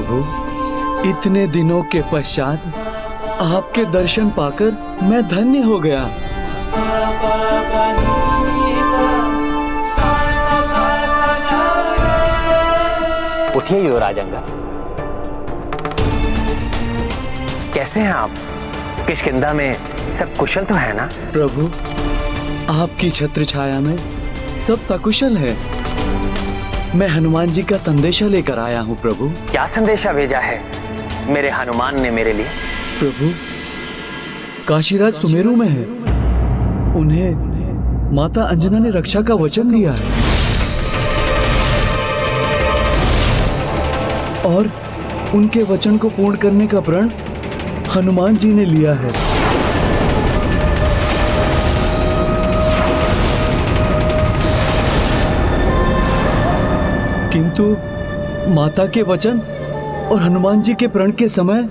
प्रभु, इतने दिनों के पश्चात आपके दर्शन पाकर मैं धन्य हो गया। उठिए युवराज अंगद। कैसे हैं आप? किष्किंधा में सब कुशल तो है ना? प्रभु, आपकी छत्र छाया में सब सकुशल है। मैं हनुमान जी का संदेशा लेकर आया हूँ प्रभु। क्या संदेशा भेजा है मेरे हनुमान ने मेरे लिए? प्रभु, काशीराज सुमेरु में है। उन्हें माता अंजना ने रक्षा का वचन दिया है और उनके वचन को पूर्ण करने का प्रण हनुमान जी ने लिया है। किंतु माता के वचन और हनुमान जी के प्रण के समय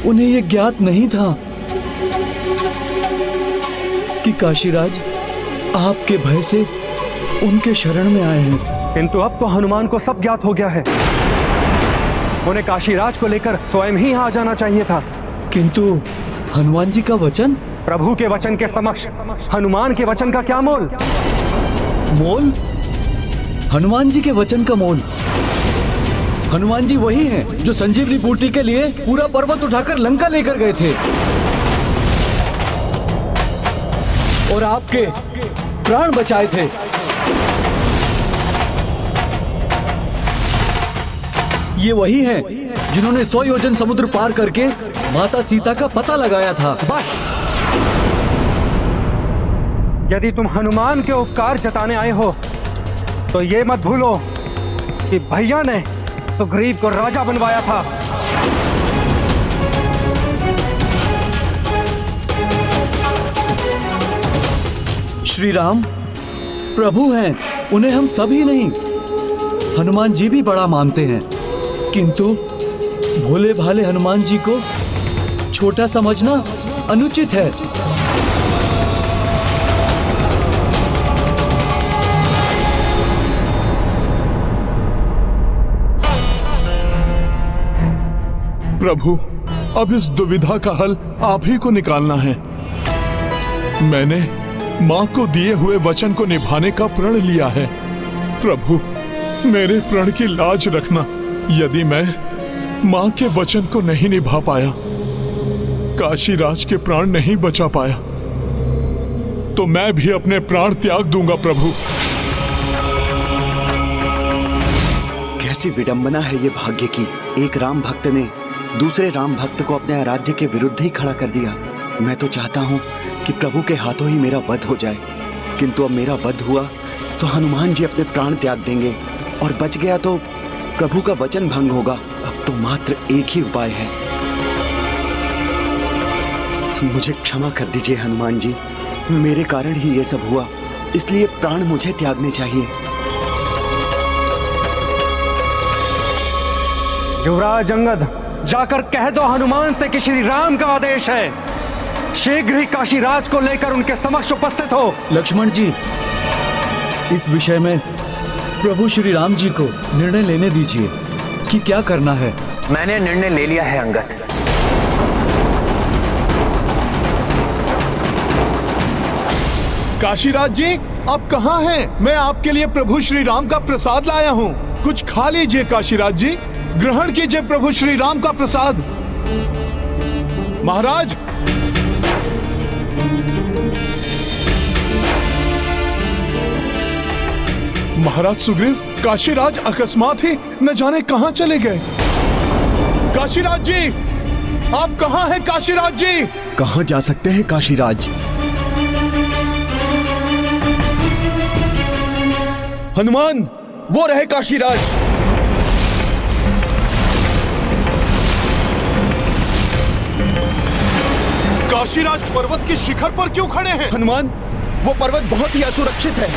उन्हें यह ज्ञात नहीं था कि काशीराज आपके भय से उनके शरण में आए हैं। किंतु अब तो हनुमान को सब ज्ञात हो गया है। उन्हें काशीराज को लेकर स्वयं ही यहाँ आ जाना चाहिए था। किंतु हनुमान जी का वचन? प्रभु के वचन के समक्ष हनुमान के वचन का क्या मोल? मोल? हनुमान जी के वचन का मोल? हनुमान जी वही हैं जो संजीवनी बूटी के लिए पूरा पर्वत उठाकर लंका लेकर गए थे और आपके प्राण बचाए थे। ये वही हैं जिन्होंने 100 योजन समुद्र पार करके माता सीता का पता लगाया था। बस, यदि तुम हनुमान के उपकार जताने आए हो तो ये मत भूलो कि भैया ने सुग्रीव को राजा बनवाया था। श्री राम प्रभु हैं, उन्हें हम सभी नहीं, हनुमान जी भी बड़ा मानते हैं। किंतु भोले भाले हनुमान जी को छोटा समझना अनुचित है। प्रभु, अब इस दुविधा का हल आप ही को निकालना है। मैंने माँ को दिए हुए वचन को निभाने का प्रण लिया है। प्रभु, मेरे प्रण की लाज रखना। यदि मैं माँ के वचन को नहीं निभा पाया, काशीराज के प्राण नहीं बचा पाया, तो मैं भी अपने प्राण त्याग दूंगा। प्रभु, कैसी विडंबना है ये भाग्य की। एक राम भक्त ने दूसरे राम भक्त को अपने आराध्य के विरुद्ध ही खड़ा कर दिया। मैं तो चाहता हूँ कि प्रभु के हाथों ही मेरा वध हो जाए, किंतु अब मेरा वध हुआ तो हनुमान जी अपने प्राण त्याग देंगे और बच गया तो प्रभु का वचन भंग होगा। अब तो मात्र एक ही उपाय है। मुझे क्षमा कर दीजिए हनुमान जी, मेरे कारण ही ये सब हुआ, इसलिए प्राण मुझे त्यागने चाहिए। युवराज अंगद, जाकर कह दो हनुमान से कि श्री राम का आदेश है, शीघ्र ही काशीराज को लेकर उनके समक्ष उपस्थित हो। लक्ष्मण जी, इस विषय में प्रभु श्री राम जी को निर्णय लेने दीजिए कि क्या करना है। मैंने निर्णय ले लिया है अंगद। काशीराज जी, आप कहाँ हैं? मैं आपके लिए प्रभु श्री राम का प्रसाद लाया हूँ। कुछ खा लीजिए काशीराज जी, ग्रहण कीजिए प्रभु श्री राम का प्रसाद। महाराज, महाराज सुग्रीव, काशीराज अकस्मात ही न जाने कहां चले गए। काशीराज जी, आप कहां हैं? काशीराज जी, कहां जा सकते हैं काशीराज? हनुमान, वो रहे काशीराज। काशीराज पर्वत की शिखर पर क्यों खड़े हैं? हनुमान, वो पर्वत बहुत ही असुरक्षित है।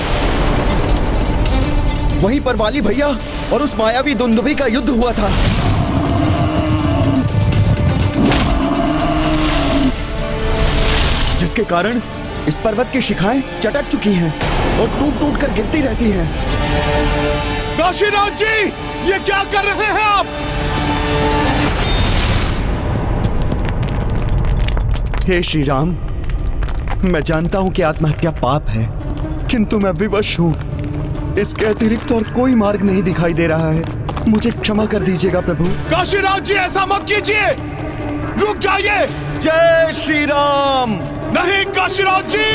वहीं पर वाली भैया और उस मायावी दुंदुभी का युद्ध हुआ था। जिसके कारण इस पर्वत की शिखाएं चटक चुकी हैं और टूट टूट कर गिरती रहती हैं। काशीराज जी, ये क्या कर रहे हैं आप? हे श्री राम, मैं जानता हूं कि आत्महत्या पाप है, किंतु मैं विवश हूं। इसके अतिरिक्त और कोई मार्ग नहीं दिखाई दे रहा है। मुझे क्षमा कर दीजिएगा प्रभु। काशीराज जी, ऐसा मत कीजिए, रुक जाइए। जय श्री राम। नहीं काशीराज जी,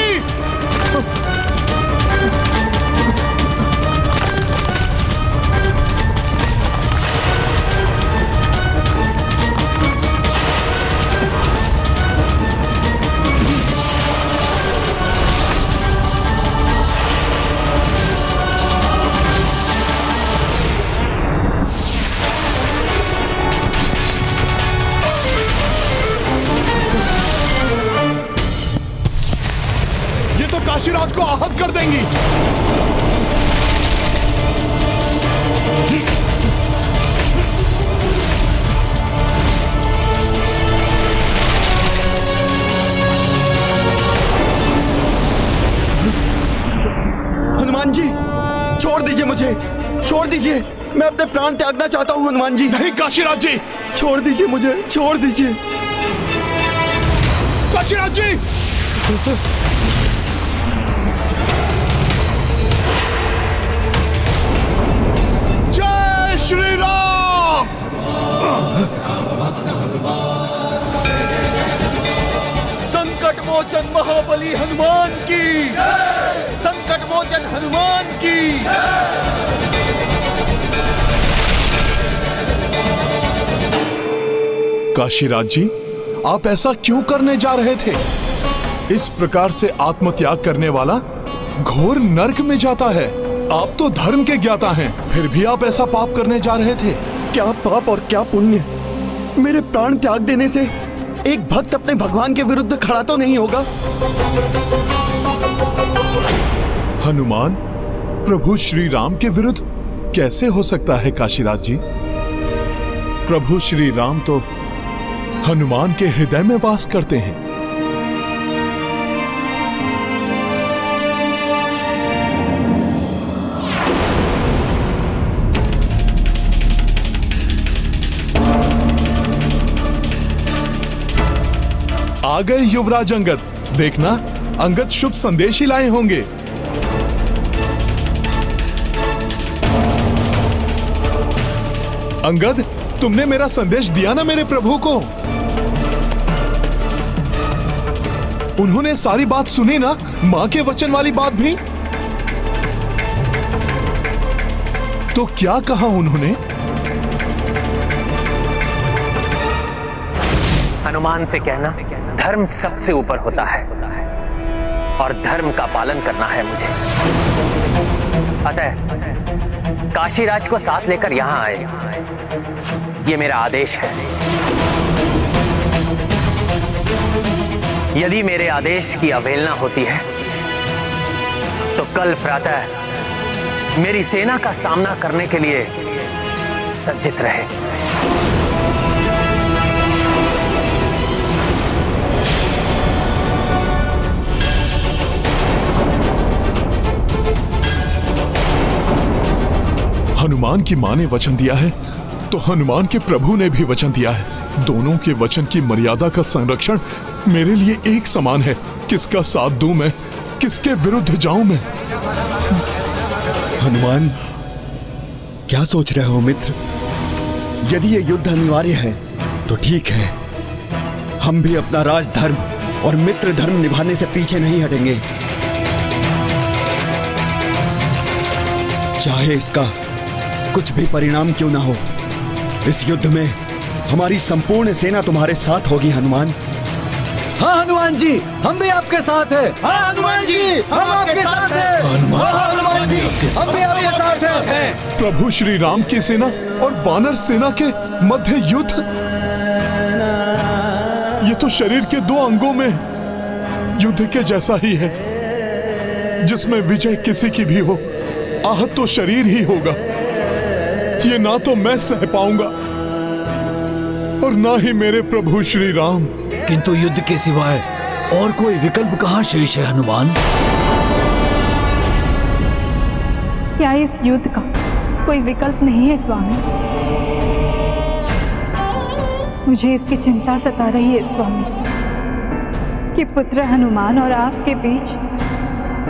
काशीराज को आहत कर देंगी। हनुमान जी, छोड़ दीजिए मुझे, छोड़ दीजिए। मैं अपने प्राण त्यागना चाहता हूं हनुमान जी। नहीं काशीराज जी, छोड़ दीजिए मुझे, छोड़ दीजिए। काशीराज जी, जय श्री राम। संकट मोचन महाबली हनुमान की, संकट मोचन हनुमान की। काशीराज जी, आप ऐसा क्यों करने जा रहे थे? इस प्रकार से आत्मत्याग करने वाला घोर नरक में जाता है। आप तो धर्म के ज्ञाता हैं, फिर भी आप ऐसा पाप करने जा रहे थे। क्या पाप और क्या पुण्य। मेरे प्राण त्याग देने से एक भक्त अपने भगवान के विरुद्ध खड़ा तो नहीं होगा। हनुमान प्रभु श्री राम के विरुद्ध कैसे हो सकता है काशीराज जी? प्रभु श्री राम तो हनुमान के हृदय में वास करते हैं। आ गए युवराज अंगद। देखना, अंगद शुभ संदेश ही लाए होंगे। अंगद, तुमने मेरा संदेश दिया ना मेरे प्रभु को? उन्होंने सारी बात सुनी ना, मां के वचन वाली बात भी? तो क्या कहा उन्होंने? हनुमान से कहना धर्म सबसे ऊपर होता है और धर्म का पालन करना है मुझे। अतः काशीराज को साथ लेकर यहां आए, ये मेरा आदेश है। यदि मेरे आदेश की अवहेलना होती है तो कल प्रातः मेरी सेना का सामना करने के लिए सज्जित रहे। हनुमान की मां ने वचन दिया है तो हनुमान के प्रभु ने भी वचन दिया है। दोनों के वचन की मर्यादा का संरक्षण मेरे लिए एक समान है। किसका साथ दूं मैं, किसके विरुद्ध जाऊं मैं? हनुमान, क्या सोच रहे हो मित्र? यदि ये युद्ध अनिवार्य है तो ठीक है, हम भी अपना राजधर्म और मित्र धर्म निभाने से पीछे नहीं हटेंगे। चाहे इसका कुछ भी परिणाम क्यों ना हो, इस युद्ध में हमारी संपूर्ण सेना तुम्हारे साथ होगी हनुमान। हाँ हनुमान जी, हम भी आपके साथ हैं। हाँ हनुमान जी, हम आपके साथ हैं। हनुमान जी, हम भी आपके साथ हैं। प्रभु श्री राम की सेना और वानर सेना के मध्य युद्ध, ये तो शरीर के दो अंगों में युद्ध के जैसा ही है, जिसमें विजय किसी की भी हो, आहत तो शरीर ही होगा। ये ना तो मैं सह पाऊंगा और ना ही मेरे प्रभु श्री राम। किंतु युद्ध के सिवाय और कोई विकल्प कहाँ शेष है हनुमान? क्या इस युद्ध का कोई विकल्प नहीं है स्वामी। मुझे इसकी चिंता सता रही है स्वामी कि पुत्र हनुमान और आपके बीच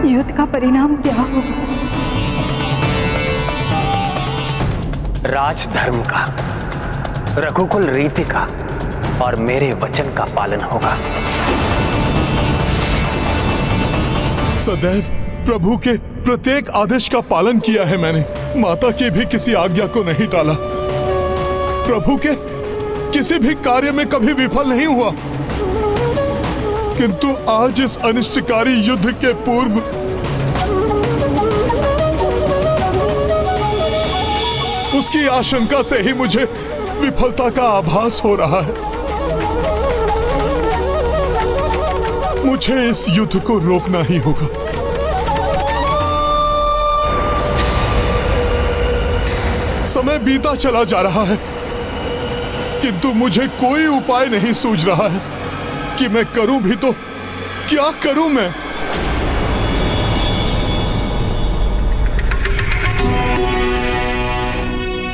युद्ध का परिणाम क्या होगा। राजधर्म का, रघुकुल रीति का और मेरे वचन का पालन होगा। सदैव प्रभु के प्रत्येक आदेश का पालन किया है मैंने। माता की भी किसी आज्ञा को नहीं टाला। प्रभु के किसी भी कार्य में कभी विफल नहीं हुआ। किंतु आज इस अनिष्टकारी युद्ध के पूर्व उसकी आशंका से ही मुझे विफलता का आभास हो रहा है। मुझे इस युद्ध को रोकना ही होगा। समय बीता चला जा रहा है, किंतु मुझे कोई उपाय नहीं सूझ रहा है कि मैं करूं भी तो क्या करूं मैं।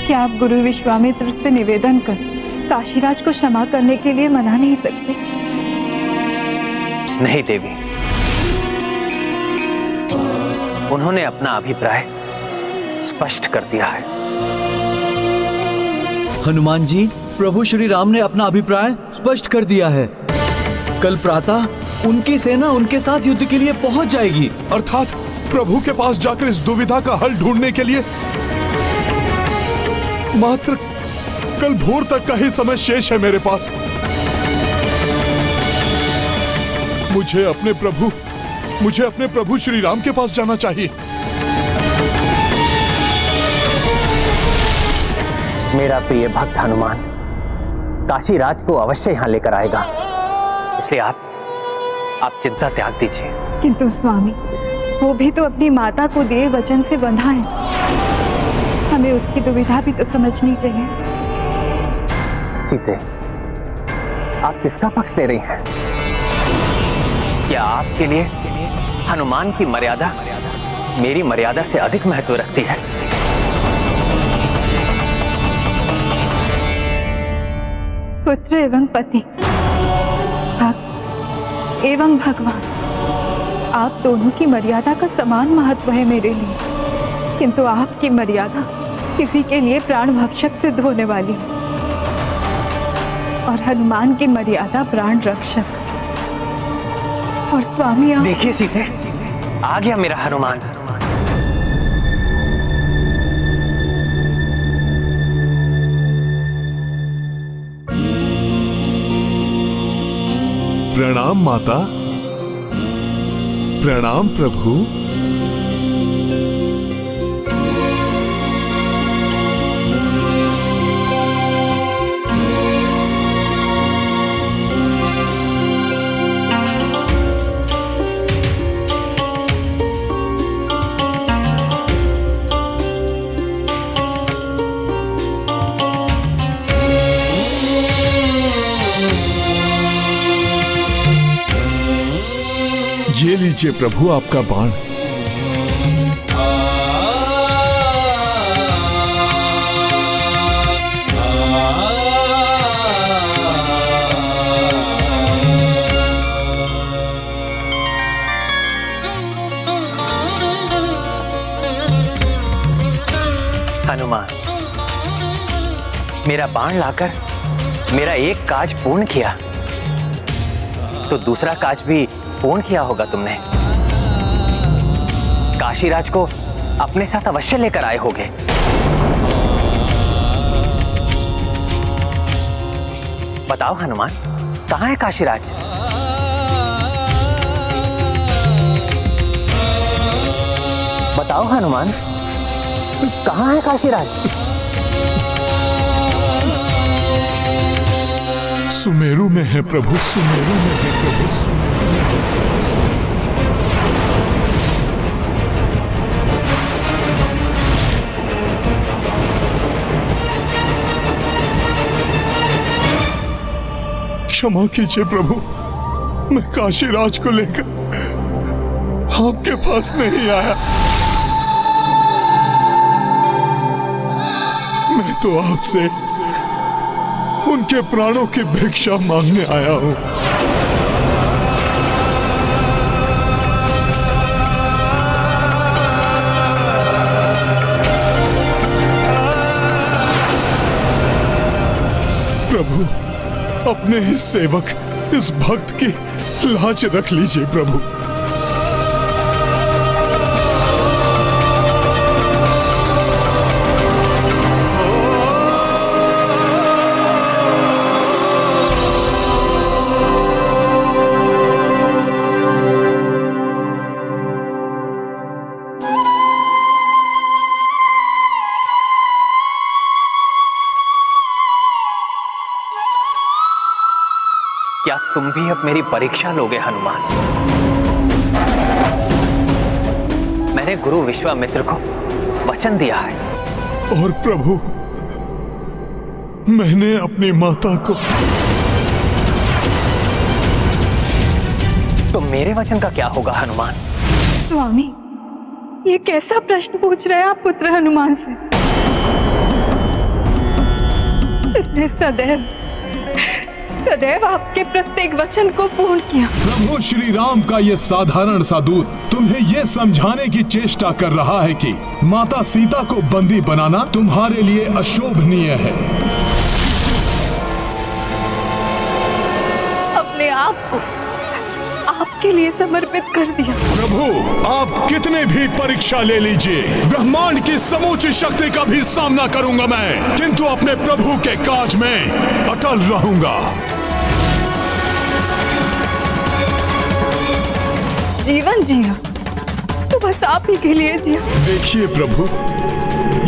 क्या आप गुरु विश्वामित्र से निवेदन कर काशीराज को क्षमा करने के लिए मना नहीं सकते? नहीं देवी, उन्होंने अपना अभिप्राय स्पष्ट कर दिया है। हनुमान जी, प्रभु श्री राम ने अपना अभिप्राय स्पष्ट कर दिया है। कल प्रातः उनकी सेना उनके साथ युद्ध के लिए पहुंच जाएगी। अर्थात प्रभु के पास जाकर इस दुविधा का हल ढूंढने के लिए मात्र कल भोर तक का ही समय शेष है मेरे पास। मुझे अपने प्रभु श्री राम के पास जाना चाहिए। मेरा प्रिय भक्त हनुमान काशीराज को अवश्य यहां लेकर आएगा, इसलिए आप चिंता त्याग दीजिए। किंतु स्वामी, वो भी तो अपनी माता को दिए वचन से बंधा है। हमें उसकी दुविधा भी तो समझनी चाहिए। सीते, आप किसका पक्ष ले रही हैं? क्या आपके लिए हनुमान की मर्यादा मेरी मर्यादा से अधिक महत्व रखती है? पुत्र एवं पति, भक्त एवं भगवान, आप दोनों की मर्यादा का समान महत्व है मेरे लिए। किंतु आपकी मर्यादा किसी के लिए प्राण भक्षक सिद्ध होने वाली है और हनुमान की मर्यादा प्राण रक्षक। और स्वामी, आप देखिए सीते, आ गया मेरा हनुमान। प्रणाम माता, प्रणाम प्रभु। ये लीजिए प्रभु आपका बाण। हनुमान, मेरा बाण लाकर मेरा एक काज पूर्ण किया, तो दूसरा काज भी पूर्ण किया होगा तुमने। काशीराज को अपने साथ अवश्य लेकर आए होगे। बताओ हनुमान, कहां है काशीराज? बताओ हनुमान, कहां है काशीराज? सुमेरु में है प्रभु, सुमेरु में है प्रभु, सुमेरु में है। क्षमा कीजिए प्रभु, मैं काशीराज को लेकर आपके पास नहीं आया। तो आपसे उनके प्राणों की भिक्षा मांगने आया हूं। प्रभु, अपने इस सेवक, इस भक्त की लाज रख लीजिए प्रभु। क्या तुम भी अब मेरी परीक्षा लोगे हनुमान? मैंने गुरु विश्वामित्र को वचन दिया है। और प्रभु, मैंने अपनी माता को। तो मेरे वचन का क्या होगा हनुमान? स्वामी, ये कैसा प्रश्न पूछ रहे हैं आप पुत्र हनुमान से, जिसने सदैव आपके प्रत्येक वचन को पूर्ण किया। प्रभु श्री राम का ये साधारण सा दूत तुम्हें ये समझाने की चेष्टा कर रहा है कि माता सीता को बंदी बनाना तुम्हारे लिए अशोभनीय है। अपने आप को आपके लिए समर्पित कर दिया। प्रभु, आप कितने भी परीक्षा ले लीजिए, ब्रह्मांड की समूची शक्ति का भी सामना करूंगा मैं, किंतु अपने प्रभु के काज में अटल रहूंगा। जीवन जिया तो बस आप ही के लिए जिया। देखिए प्रभु,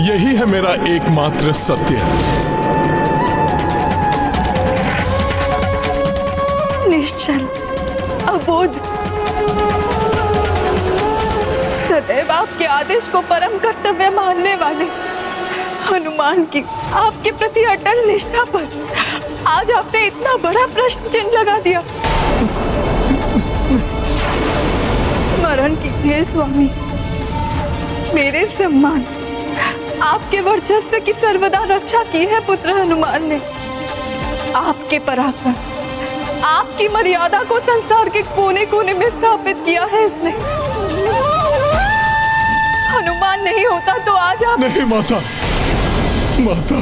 यही है मेरा एकमात्र सत्य। निश्चल, अबोध, सदैव आपके आदेश को परम कर्तव्य मानने वाले हनुमान की आपके प्रति अटल निष्ठा पर आज आपने इतना बड़ा प्रश्न चिन्ह लगा दिया। स्मरण कीजिए स्वामी, मेरे सम्मान, आपके वर्चस्व की सर्वदा रक्षा की है पुत्र हनुमान ने। आपके पराक्रम, आपकी मर्यादा को संसार के कोने कोने में स्थापित किया है इसने। हनुमान नहीं होता तो आज आप। नहीं माता, माता,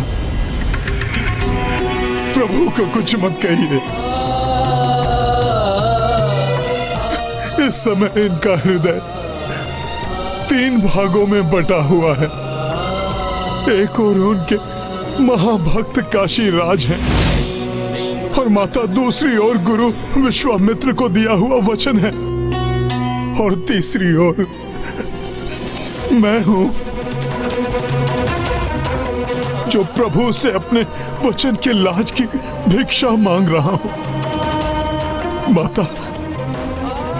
प्रभु को कुछ मत कहिए। इस समय इनका हृदय 3 भागों में बटा हुआ है। एक और उनके महाभक्त काशी राज हैं, और माता दूसरी ओर गुरु विश्वामित्र को दिया हुआ वचन है, और तीसरी ओर मैं हूं जो प्रभु से अपने वचन की लाज की भिक्षा मांग रहा हूं। माता,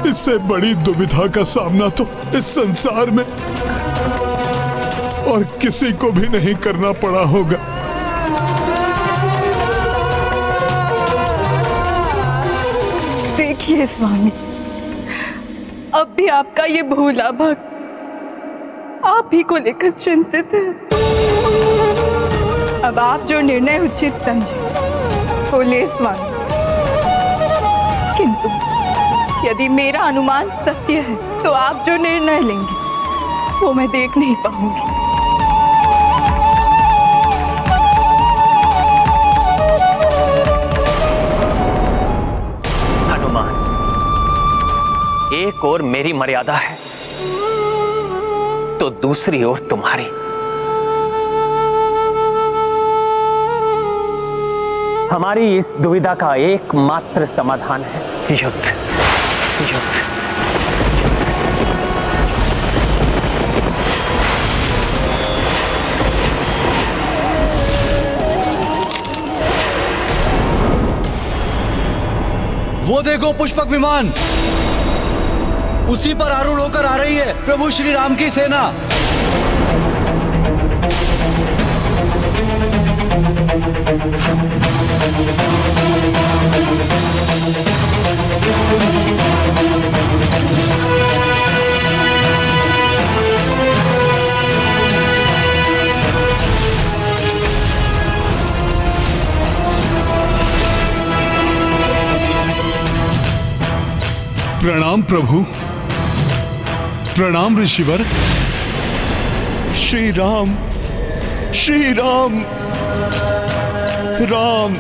इससे बड़ी दुविधा का सामना तो इस संसार में और किसी को भी नहीं करना पड़ा होगा। देखिए स्वामी, अब भी आपका ये भोला भक्त आप ही को लेकर चिंतित है। अब आप जो निर्णय उचित समझे वो ले स्वामी, किंतु यदि मेरा अनुमान सत्य है तो आप जो निर्णय लेंगे वो मैं देख नहीं पाऊंगी। हनुमान, एक ओर मेरी मर्यादा है तो दूसरी ओर तुम्हारी। हमारी इस दुविधा का एकमात्र समाधान है युद्ध। युद्ध। वो देखो पुष्पक विमान, उसी पर आरूढ़ होकर आ रही है प्रभु श्री राम की सेना। प्रणाम प्रभु। प्रणाम ऋषिवर। श्री राम, श्री राम, राम।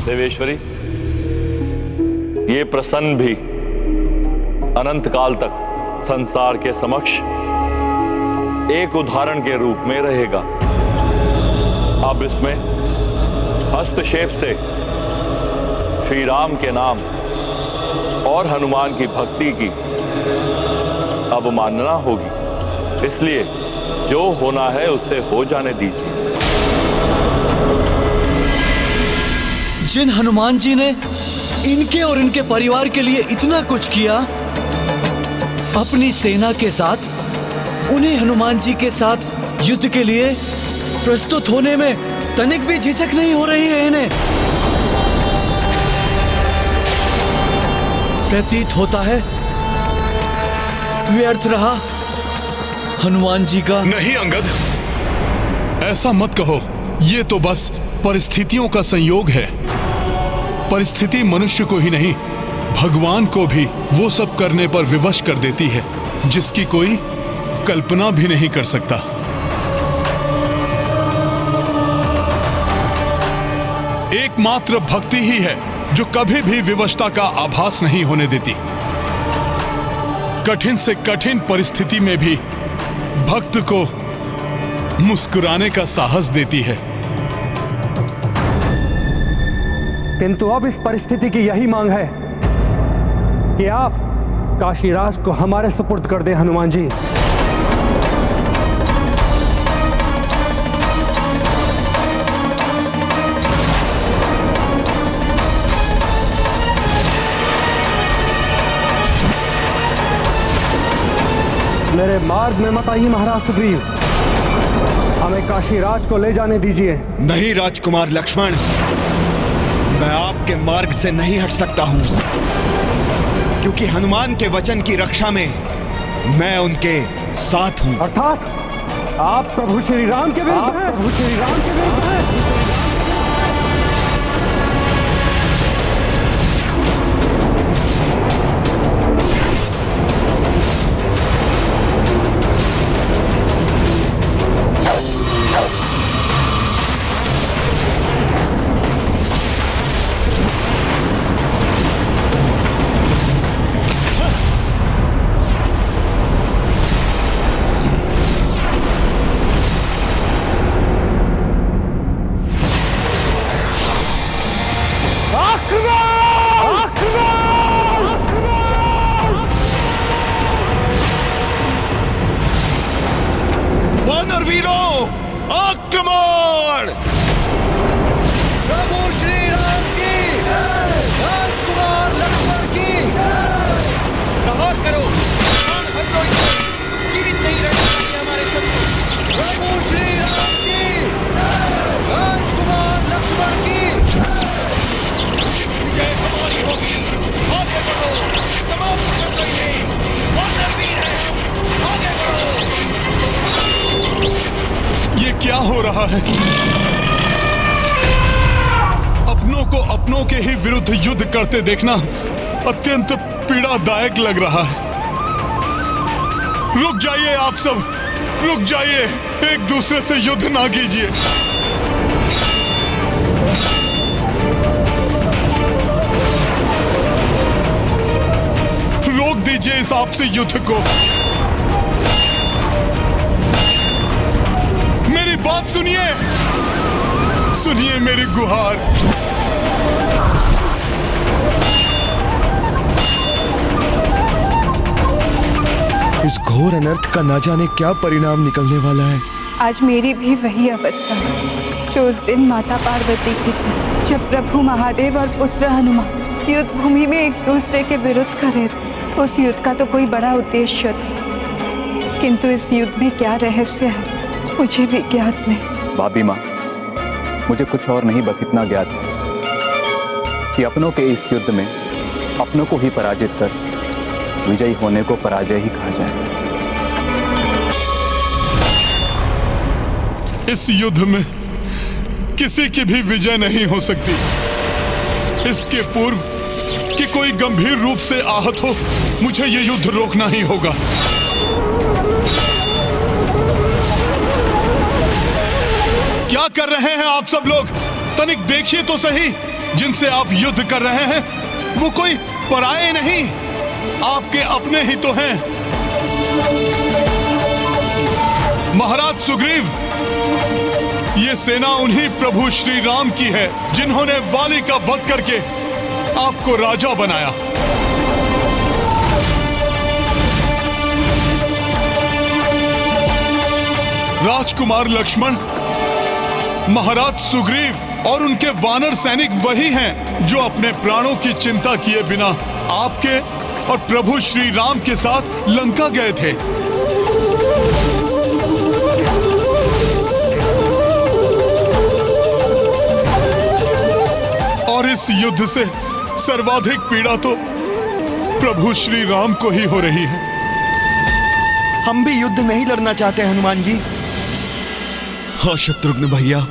देवेश्वरी, ये प्रसन्न भी अनंत काल तक संसार के समक्ष एक उदाहरण के रूप में रहेगा। अब इसमें हस्तक्षेप से श्री राम के नाम और हनुमान की भक्ति की अवमानना होगी, इसलिए जो होना है उसे हो जाने दीजिए। जिन हनुमान जी ने इनके और इनके परिवार के लिए इतना कुछ किया, अपनी सेना के साथ उन्हें हनुमान जी के साथ युद्ध के लिए प्रस्तुत होने में तनिक भी झिझक नहीं हो रही है इन्हें। प्रतीत होता है व्यर्थ रहा हनुमान जी का। नहीं अंगद, ऐसा मत कहो। ये तो बस परिस्थितियों का संयोग है। परिस्थिति मनुष्य को ही नहीं, भगवान को भी वो सब करने पर विवश कर देती है जिसकी कोई कल्पना भी नहीं कर सकता। एकमात्र भक्ति ही है जो कभी भी विवशता का आभास नहीं होने देती। कठिन से कठिन परिस्थिति में भी भक्त को मुस्कुराने का साहस देती है। किंतु अब इस परिस्थिति की यही मांग है कि आप काशीराज को हमारे सुपुर्द कर दें हनुमान जी। मेरे मार्ग में मत आइए महाराज सुग्रीव, हमें काशीराज को ले जाने दीजिए। नहीं राजकुमार लक्ष्मण, मैं आपके मार्ग से नहीं हट सकता हूं, क्योंकि हनुमान के वचन की रक्षा में मैं उनके साथ हूं। अर्थात आप प्रभु श्री राम के विरुद्ध हैं। प्रभु श्री राम के विरुद्ध हैं। वानर वीरों, आक्रमण! प्रभु श्री राम की, राजकुमार लक्ष्मण की, प्रहार करो, प्राण हर लो इनको, जीवित नहीं रहने देंगे हमारे शत्रु। प्रभु श्री राम की, राजकुमार लक्ष्मण की, विजय हमारी होगी। आगे बढ़ो, समाप्त कर दो इन्हें। वानर वीर हैं हम, आगे बढ़ो। ये क्या हो रहा है? अपनों को अपनों के ही विरुद्ध युद्ध करते देखना अत्यंत पीड़ादायक लग रहा है। रुक जाइए आप सब, रुक जाइए, एक दूसरे से युद्ध ना कीजिए। रोक दीजिए इस आपसी युद्ध को। मेरी बात सुनिए, सुनिए मेरी गुहार। इस घोर अनर्थ का ना जाने क्या परिणाम निकलने वाला है। आज मेरी भी वही अवस्था है जो उस दिन माता पार्वती की थी, जब प्रभु महादेव और पुत्र हनुमान युद्ध भूमि में एक दूसरे के विरुद्ध कर रहे थे। उस युद्ध का तो कोई बड़ा उद्देश्य था, किंतु इस युद्ध में क्या रहस्य है मुझे भी ज्ञात नहीं। भाभी माँ, मुझे कुछ और नहीं, बस इतना ज्ञात है कि अपनों के इस युद्ध में अपनों को ही पराजित कर विजयी होने को पराजय ही कहा जाए। इस युद्ध में किसी की भी विजय नहीं हो सकती। इसके पूर्व कि कोई गंभीर रूप से आहत हो, मुझे ये युद्ध रोकना ही होगा। क्या कर रहे हैं आप सब लोग? तनिक देखिए तो सही, जिनसे आप युद्ध कर रहे हैं वो कोई पराये नहीं, आपके अपने ही तो हैं। महाराज सुग्रीव, ये सेना उन्हीं प्रभु श्री राम की है जिन्होंने वाली का वध करके आपको राजा बनाया। राजकुमार लक्ष्मण, महाराज सुग्रीव और उनके वानर सैनिक वही हैं जो अपने प्राणों की चिंता किए बिना आपके और प्रभु श्री राम के साथ लंका गए थे। और इस युद्ध से सर्वाधिक पीड़ा तो प्रभु श्री राम को ही हो रही है। हम भी युद्ध नहीं लड़ना चाहते हनुमान जी। हाँ शत्रुघ्न भैया,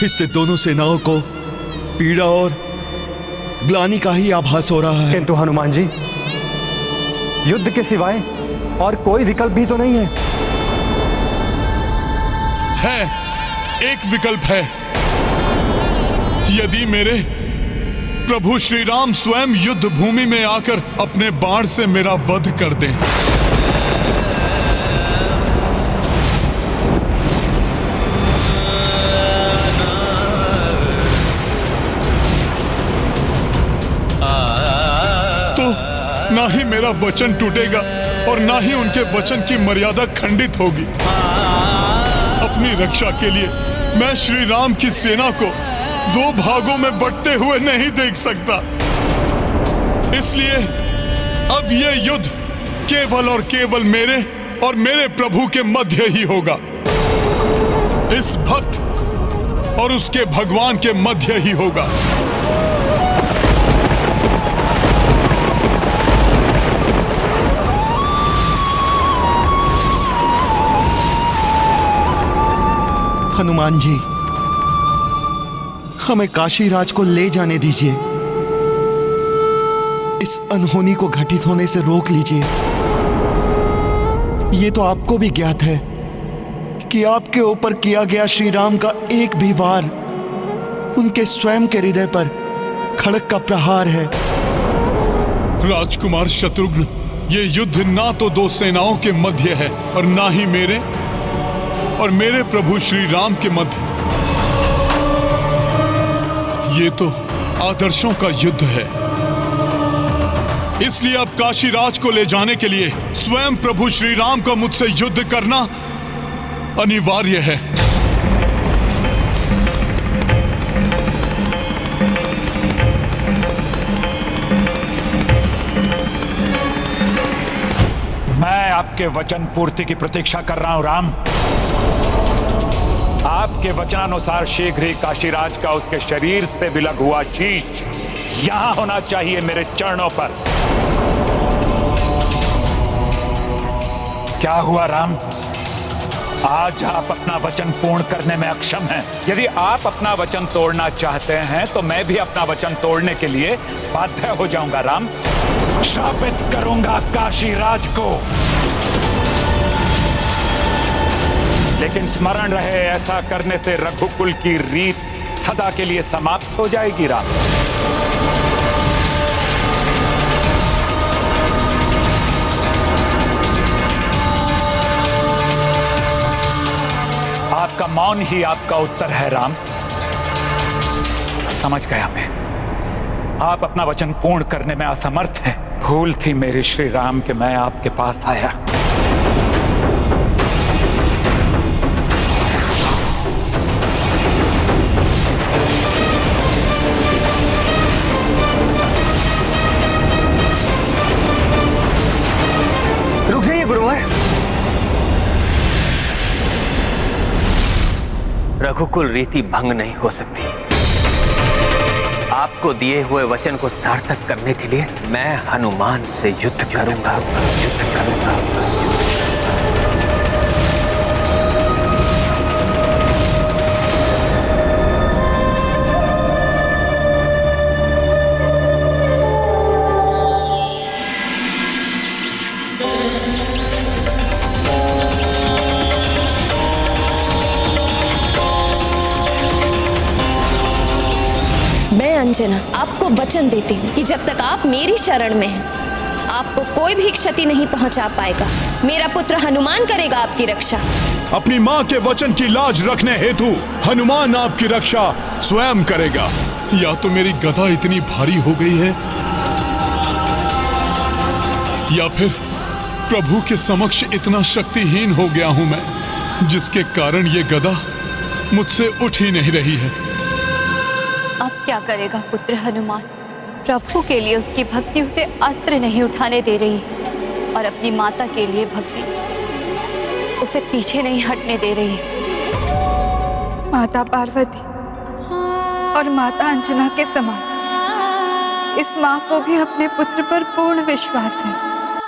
इससे दोनों सेनाओं को पीड़ा और ग्लानि का ही आभास हो रहा है। किंतु हनुमान जी, युद्ध के सिवाय और कोई विकल्प भी तो नहीं है। एक विकल्प है। यदि मेरे प्रभु श्री राम स्वयं युद्ध भूमि में आकर अपने बाण से मेरा वध कर दें। तो ना ही मेरा वचन टूटेगा और ना ही उनके वचन की मर्यादा खंडित होगी। अपनी रक्षा के लिए मैं श्री राम की सेना को दो भागों में बंटते हुए नहीं देख सकता। इसलिए अब यह युद्ध केवल और केवल मेरे और मेरे प्रभु के मध्य ही होगा। इस भक्त और उसके भगवान के मध्य ही होगा। हनुमान जी, हमें काशीराज को ले जाने दीजिए। इस अनहोनी को घटित होने से रोक लीजिए। ये तो आपको भी ज्ञात है कि आपके ऊपर किया गया श्री राम का एक भी वार उनके स्वयं के हृदय पर खड़क का प्रहार है। राजकुमार शत्रुघ्न, ये युद्ध ना तो दो सेनाओं के मध्य है और ना ही मेरे और मेरे प्रभु श्री राम के मध्य। ये तो आदर्शों का युद्ध है। इसलिए अब काशीराज को ले जाने के लिए स्वयं प्रभु श्री राम का मुझसे युद्ध करना अनिवार्य है। मैं आपके वचन पूर्ति की प्रतीक्षा कर रहा हूं राम। आपके वचनानुसार शीघ्र ही काशीराज का उसके शरीर से विलग हुआ शीश यहां होना चाहिए मेरे चरणों पर। क्या हुआ राम? आज आप अपना वचन पूर्ण करने में अक्षम हैं। यदि आप अपना वचन तोड़ना चाहते हैं तो मैं भी अपना वचन तोड़ने के लिए बाध्य हो जाऊंगा राम। शापित करूंगा काशीराज को। लेकिन स्मरण रहे, ऐसा करने से रघुकुल की रीत सदा के लिए समाप्त हो जाएगी राम। आपका मौन ही आपका उत्तर है राम। समझ गया मैं, आप अपना वचन पूर्ण करने में असमर्थ हैं। भूल थी मेरे श्री राम कि मैं आपके पास आया। रुक जाइए गुरुवर। रघुकुल रीति भंग नहीं हो सकती। आपको दिए हुए वचन को सार्थक करने के लिए मैं हनुमान से युद्ध करूंगा, युद्ध करूंगा। मैं अंजना आपको वचन देती हूँ कि जब तक आप मेरी शरण में हैं, आपको कोई भी क्षति नहीं पहुंचा पाएगा। मेरा पुत्र हनुमान करेगा आपकी रक्षा। अपनी माँ के वचन की लाज रखने हेतु हनुमान आपकी रक्षा स्वयं करेगा। या तो मेरी गदा इतनी भारी हो गई है, या फिर प्रभु के समक्ष इतना शक्तिहीन हो गया हूं मैं, जिसके कारण ये गदा मुझसे उठ ही नहीं रही है। अब क्या करेगा पुत्र हनुमान? प्रभु के लिए उसकी भक्ति उसे अस्त्र नहीं उठाने दे रही है और अपनी माता के लिए भक्ति उसे पीछे नहीं हटने दे रही है। माता पार्वती और माता अंजना के समान इस माँ को भी अपने पुत्र पर पूर्ण विश्वास है।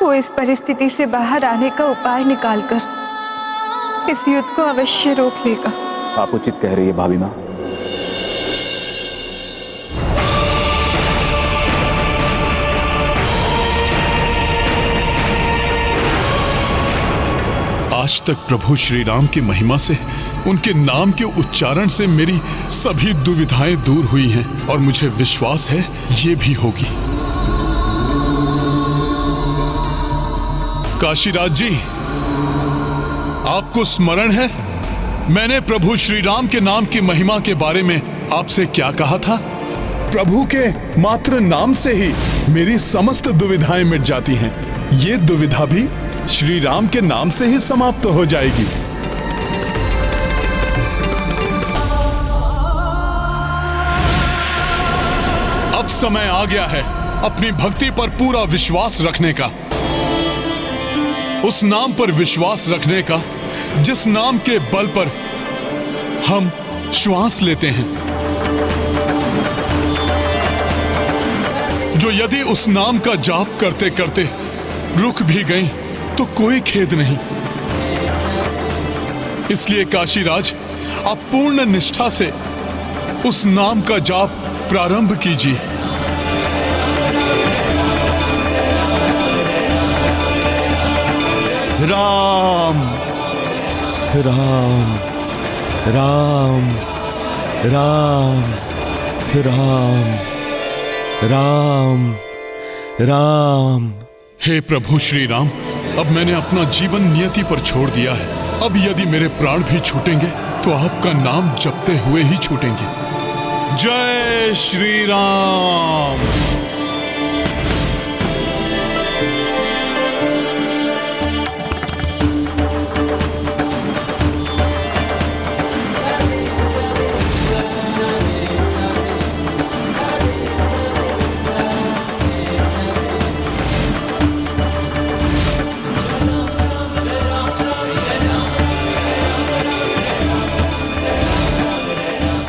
वो इस परिस्थिति से बाहर आने का उपाय निकालकर इस युद्ध को अवश्य रोक लेगा। आप उचित कह रही है भाभी माँ। आज तक प्रभु श्री राम की महिमा से, उनके नाम के उच्चारण से मेरी सभी दुविधाएं दूर हुई हैं और मुझे विश्वास है ये भी होगी। काशीराज जी, आपको स्मरण है मैंने प्रभु श्री राम के नाम की महिमा के बारे में आपसे क्या कहा था? प्रभु के मात्र नाम से ही मेरी समस्त दुविधाएं मिट जाती हैं। ये दुविधा भी श्री राम के नाम से ही समाप्त हो जाएगी। अब समय आ गया है अपनी भक्ति पर पूरा विश्वास रखने का, उस नाम पर विश्वास रखने का जिस नाम के बल पर हम श्वास लेते हैं, जो यदि उस नाम का जाप करते करते रुक भी गई तो कोई खेद नहीं। इसलिए काशीराज, आप पूर्ण निष्ठा से उस नाम का जाप प्रारंभ कीजिए। राम राम राम राम राम राम राम। हे प्रभु श्री राम, अब मैंने अपना जीवन नियति पर छोड़ दिया है। अब यदि मेरे प्राण भी छूटेंगे तो आपका नाम जपते हुए ही छूटेंगे। जय श्री राम।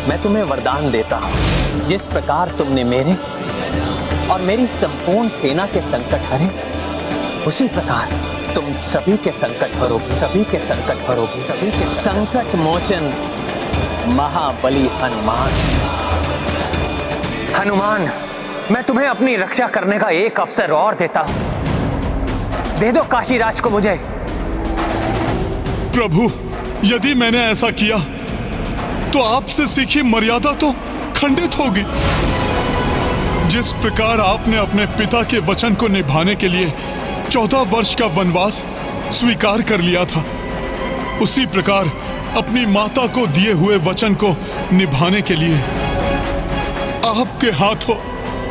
मैं तुम्हें वरदान देता हूं, जिस प्रकार तुमने मेरे और मेरी संपूर्ण सेना के संकट हरे, उसी प्रकार तुम सभी के संकट हरोगी, सभी के संकट हरोगी, सभी के संकट मोचन महाबली हनुमान। हनुमान, मैं तुम्हें अपनी रक्षा करने का एक अवसर और देता हूं। दे दो काशीराज को मुझे। प्रभु, यदि मैंने ऐसा किया तो आपसे सीखी मर्यादा तो खंडित होगी। जिस प्रकार आपने अपने पिता के वचन को निभाने के लिए 14 वर्ष का वनवास स्वीकार कर लिया था, उसी प्रकार अपनी माता को दिए हुए वचन को निभाने के लिए आपके हाथों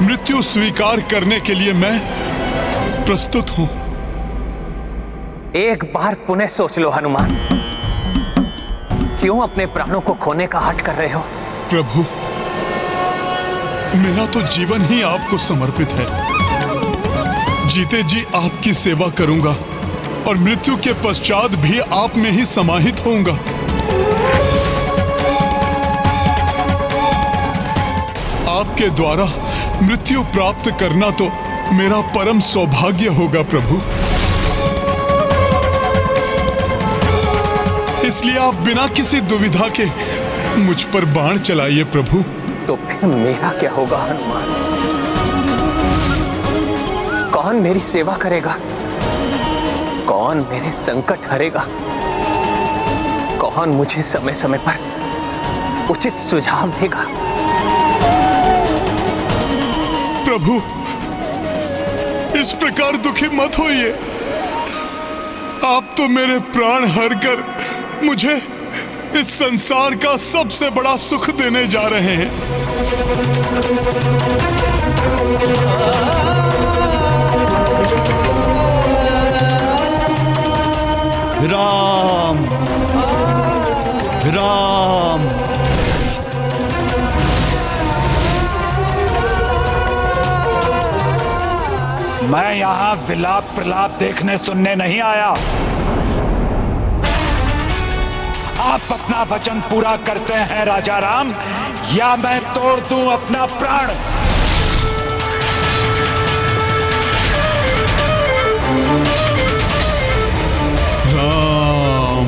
मृत्यु स्वीकार करने के लिए मैं प्रस्तुत हूं। एक बार पुनः सोच लो हनुमान, क्यों अपने प्राणों को खोने का हठ कर रहे हो? प्रभु, मेरा तो जीवन ही आपको समर्पित है। जीते जी आपकी सेवा करूंगा और मृत्यु के पश्चात भी आप में ही समाहित होऊंगा। आपके द्वारा मृत्यु प्राप्त करना तो मेरा परम सौभाग्य होगा प्रभु। इसलिए आप बिना किसी दुविधा के मुझ पर बाण चलाइए प्रभु। तो फिर मेरा क्या होगा हनुमान? कौन मेरी सेवा करेगा? कौन मेरे संकट हरेगा? कौन मुझे समय समय पर उचित सुझाव देगा? प्रभु, इस प्रकार दुखी मत होइए। आप तो मेरे प्राण हर कर मुझे इस संसार का सबसे बड़ा सुख देने जा रहे हैं। राम राम मैं यहां विलाप प्रलाप देखने सुनने नहीं आया। आप अपना वचन पूरा करते हैं राजा राम, या मैं तोड़ दूं अपना प्राण। राम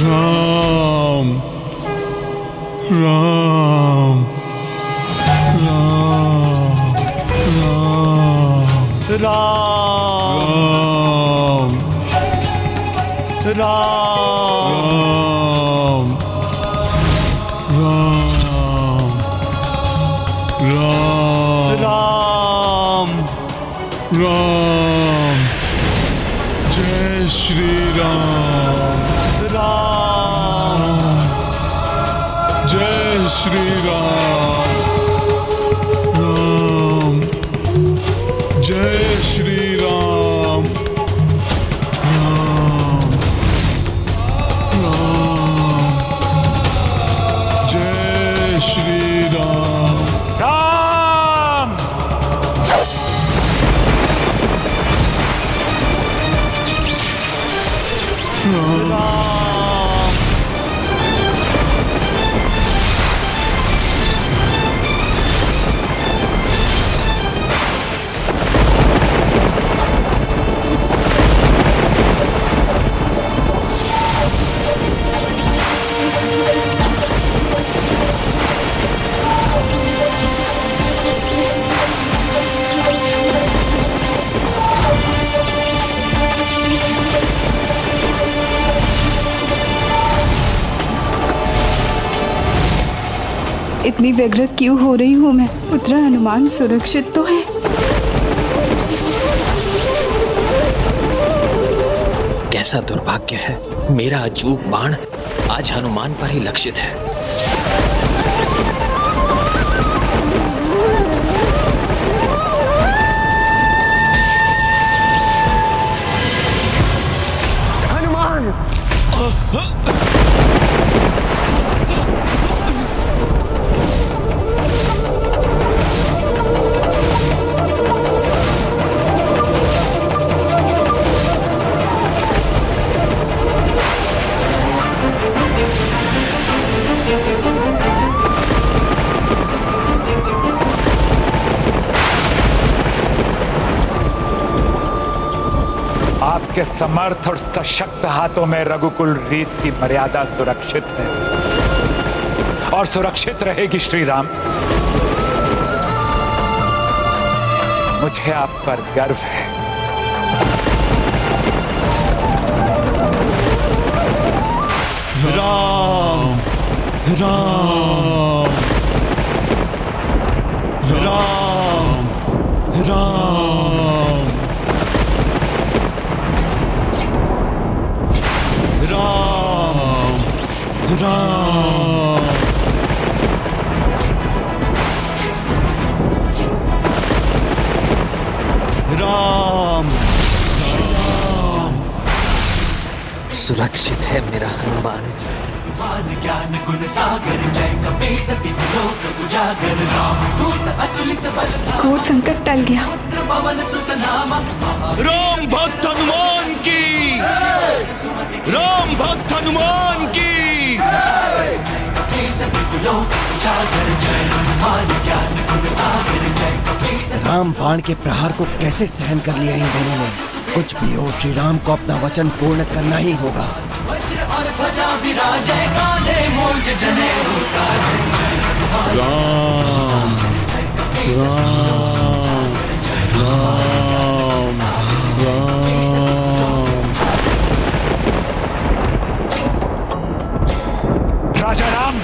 राम राम राम राम राम राम राम। जय श्री राम। राम जय श्री राम। राम जय श्री राम। राम राम जय श्री राम। राम इतनी व्यग्र क्यों हो रही हूँ मैं? पुत्र हनुमान सुरक्षित तो है? कैसा दुर्भाग्य है, मेरा अचूक बाण आज हनुमान पर ही लक्षित है। हनुमान! आपके समर्थ और सशक्त हाथों में रघुकुल रीत की मर्यादा सुरक्षित है और सुरक्षित रहेगी श्री राम। मुझे आप पर गर्व है। राम राम राम राम राम राम राम सुरक्षित है मेरा हनुमान। ज्ञान गुण सागर जय कपीस तिहु लोक उजागर राम दूत अतुलित बल घोर संकट टल गया। पवन सुत नामा राम भक्त हनुमान की। राम भक्त हनुमान की। कपीस तिहु लोक उजागर जय महान ज्ञान गुण सागर जय कपीस राम बाण के प्रहार को कैसे सहन कर लिया इन दोनों ने। कुछ भी हो, श्री राम को अपना वचन पूर्ण करना ही होगा। वज्र और ध्वजा विराजय काले मोज जने साजय जय हनुमान राम राम राम राम। राजा राम,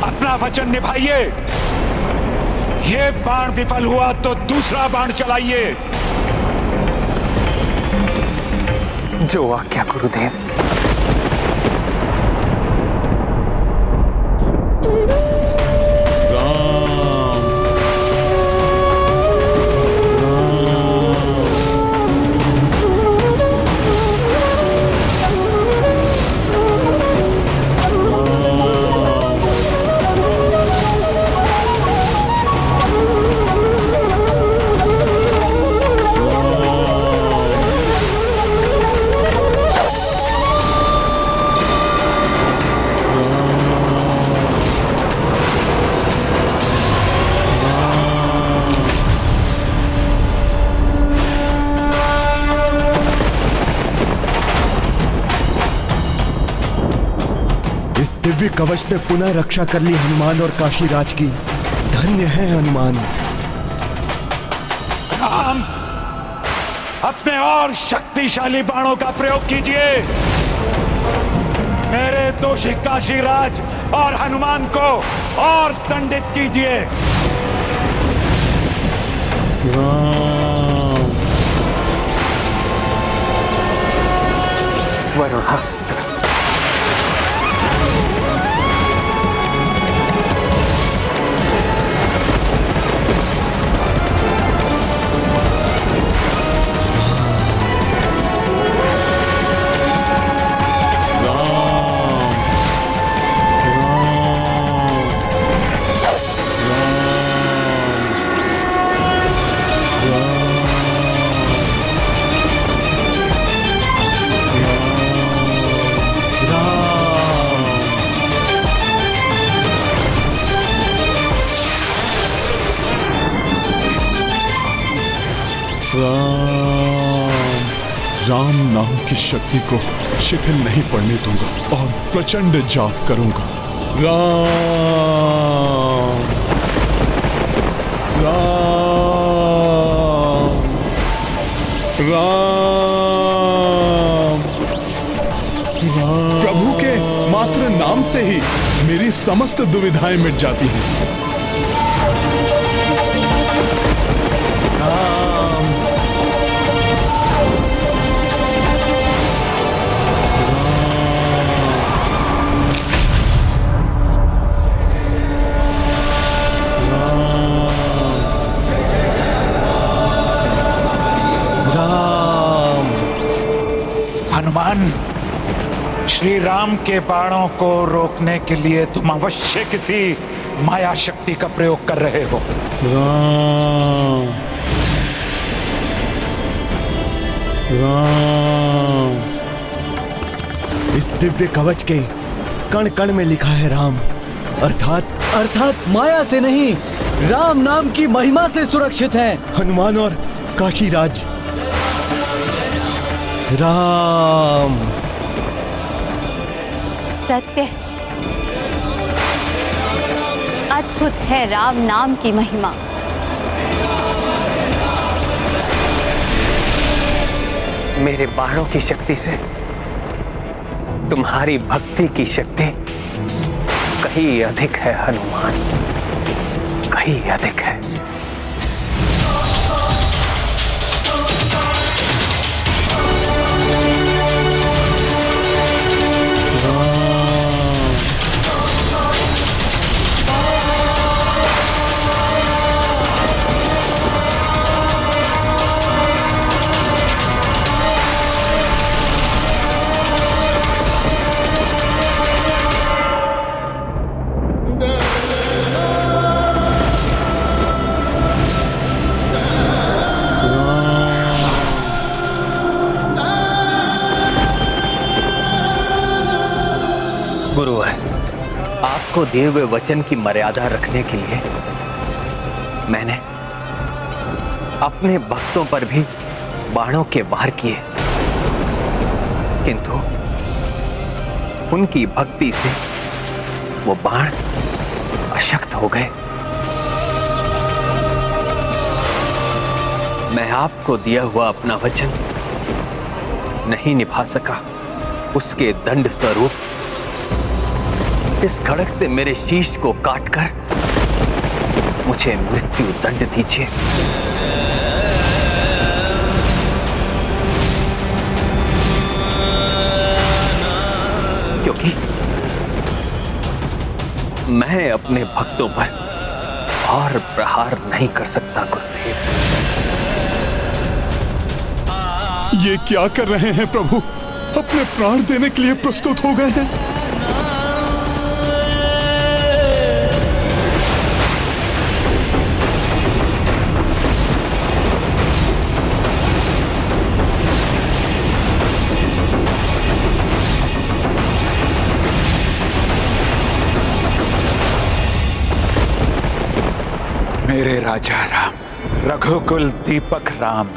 अपना वचन निभाइए। ये बाण विफल हुआ तो दूसरा बाण चलाइए। जो आज्ञा गुरुदेव। दिव्य कवच ने पुनः रक्षा कर ली हनुमान और काशीराज की। धन्य है हनुमान। राम, अपने और शक्तिशाली बाणों का प्रयोग कीजिए। मेरे दोषी काशीराज और हनुमान को और दंडित कीजिए। वरुणास्त्र। राम नाम की शक्ति को शिथिल नहीं पड़ने दूंगा और प्रचंड जाप करूंगा। राम राम राम। प्रभु के मात्र नाम से ही मेरी समस्त दुविधाएं मिट जाती हैं। हनुमान, श्री राम के बाणों को रोकने के लिए तुम अवश्य किसी माया शक्ति का प्रयोग कर रहे हो। राम राम। इस दिव्य कवच के कण कण में लिखा है राम, अर्थात माया से नहीं, राम नाम की महिमा से सुरक्षित है। हनुमान और काशीराज। राम। सत्य, अद्भुत है राम नाम की महिमा। मेरे बाणों की शक्ति से तुम्हारी भक्ति की शक्ति कहीं अधिक है हनुमान, कहीं अधिक है। को दिए हुए वचन की मर्यादा रखने के लिए मैंने अपने भक्तों पर भी बाणों के वार किए, किंतु उनकी भक्ति से वो बाण अशक्त हो गए। मैं आपको दिया हुआ अपना वचन नहीं निभा सका, उसके दंड स्वरूप इस खड़ग से मेरे शीश को काटकर मुझे मृत्यु दंड दीजिए। क्योंकि मैं अपने भक्तों पर और प्रहार नहीं कर सकता गुरुदेव। ये क्या कर रहे हैं प्रभु? अपने प्राण देने के लिए प्रस्तुत हो गए हैं। मेरे राजा राम, रघुकुल दीपक राम,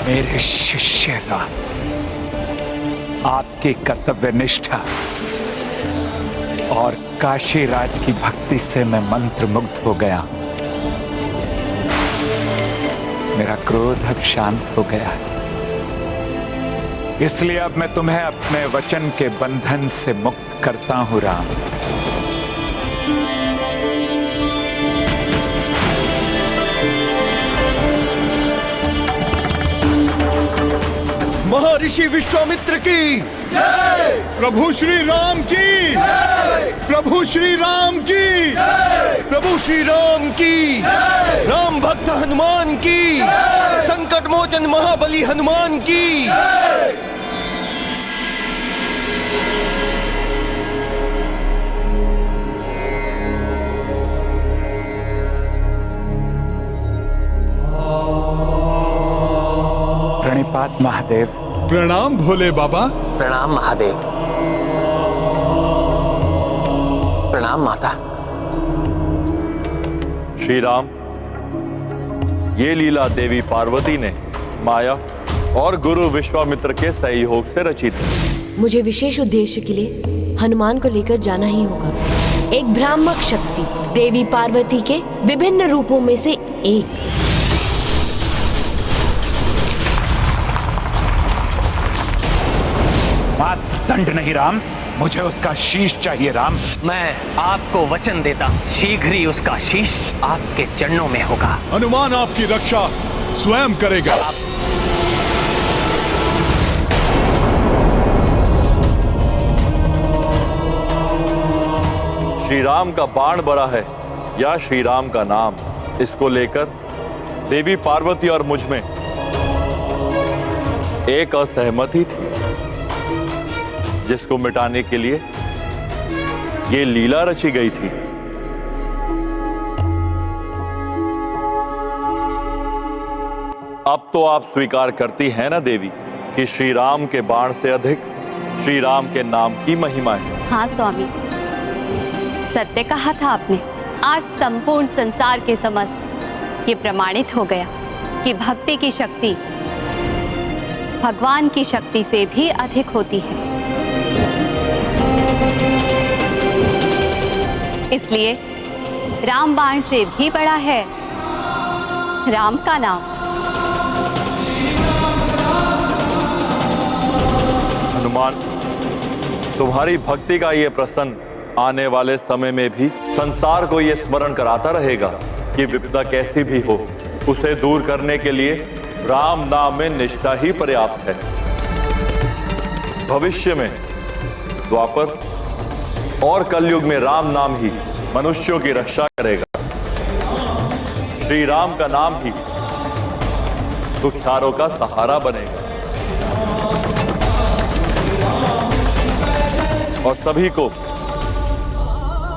मेरे शिष्य राम, आपकी कर्तव्य निष्ठा और काशी राज की भक्ति से मैं मंत्र मुग्ध हो गया। मेरा क्रोध अब शांत हो गया है, इसलिए अब मैं तुम्हें अपने वचन के बंधन से मुक्त करता हूं राम। महर्षि विश्वामित्र की जय! प्रभु श्री राम की जय! प्रभु श्री राम की जय! प्रभु श्री राम की जय! राम भक्त हनुमान की जय! संकट मोचन महाबली हनुमान की जय! प्रणिपात महादेव। प्रणाम भोले बाबा। प्रणाम महादेव। प्रणाम माता। श्री राम, ये लीला देवी पार्वती ने माया और गुरु विश्वामित्र के सहयोग से रची थी। मुझे विशेष उद्देश्य के लिए हनुमान को लेकर जाना ही होगा। एक भ्रामक शक्ति देवी पार्वती के विभिन्न रूपों में से एक। दंड नहीं राम, मुझे उसका शीश चाहिए राम। मैं आपको वचन देता हूं, शीघ्र ही उसका शीश आपके चरणों में होगा। हनुमान आपकी रक्षा स्वयं करेगा। श्री राम का बाण बड़ा है या श्री राम का नाम, इसको लेकर देवी पार्वती और मुझ में एक असहमति थी, जिसको मिटाने के लिए ये लीला रची गई थी। अब तो आप स्वीकार करती हैं ना देवी कि श्री राम के बाण से अधिक श्री राम के नाम की महिमा है। हाँ स्वामी, सत्य कहा था आपने। आज संपूर्ण संसार के समस्त ये प्रमाणित हो गया कि भक्ति की शक्ति भगवान की शक्ति से भी अधिक होती है। इसलिए राम बाण से भी बड़ा है राम का नाम। हनुमान, तुम्हारी भक्ति का ये प्रसन्न आने वाले समय में भी संसार को ये स्मरण कराता रहेगा कि विपदा कैसी भी हो, उसे दूर करने के लिए राम नाम में निष्ठा ही पर्याप्त है। भविष्य में द्वापर और कलयुग में राम नाम ही मनुष्यों की रक्षा करेगा। श्री राम का नाम ही दुखियारों का सहारा बनेगा और सभी को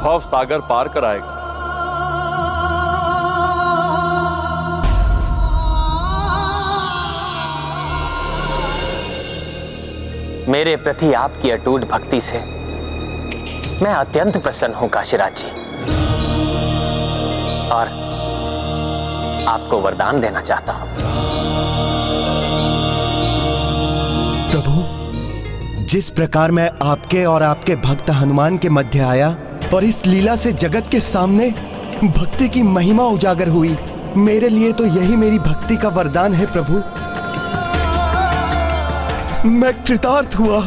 भव सागर पार कराएगा। मेरे प्रति आपकी अटूट भक्ति से मैं अत्यंत प्रसन्न हूं काशीराज जी, और आपको वरदान देना चाहता हूं। प्रभु, जिस प्रकार मैं आपके और आपके भक्त हनुमान के मध्य आया और इस लीला से जगत के सामने भक्ति की महिमा उजागर हुई, मेरे लिए तो यही मेरी भक्ति का वरदान है प्रभु। मैं कृतार्थ हुआ।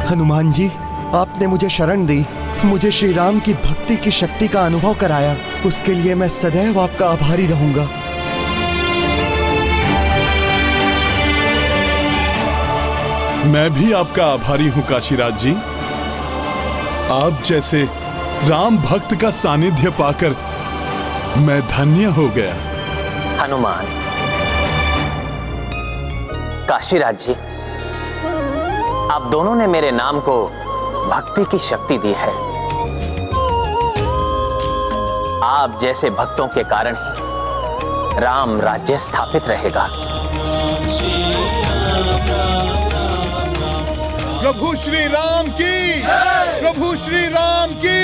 हनुमान जी, आपने मुझे शरण दी, मुझे श्री राम की भक्ति की शक्ति का अनुभव कराया, उसके लिए मैं सदैव आपका आभारी रहूंगा। मैं भी आपका आभारी हूं काशीराज जी। आप जैसे राम भक्त का सानिध्य पाकर मैं धन्य हो गया। हनुमान, काशीराज जी, आप दोनों ने मेरे नाम को भक्ति की शक्ति दी है। आप जैसे भक्तों के कारण ही राम राज्य स्थापित रहेगा। प्रभु श्री राम की, प्रभु श्री राम की।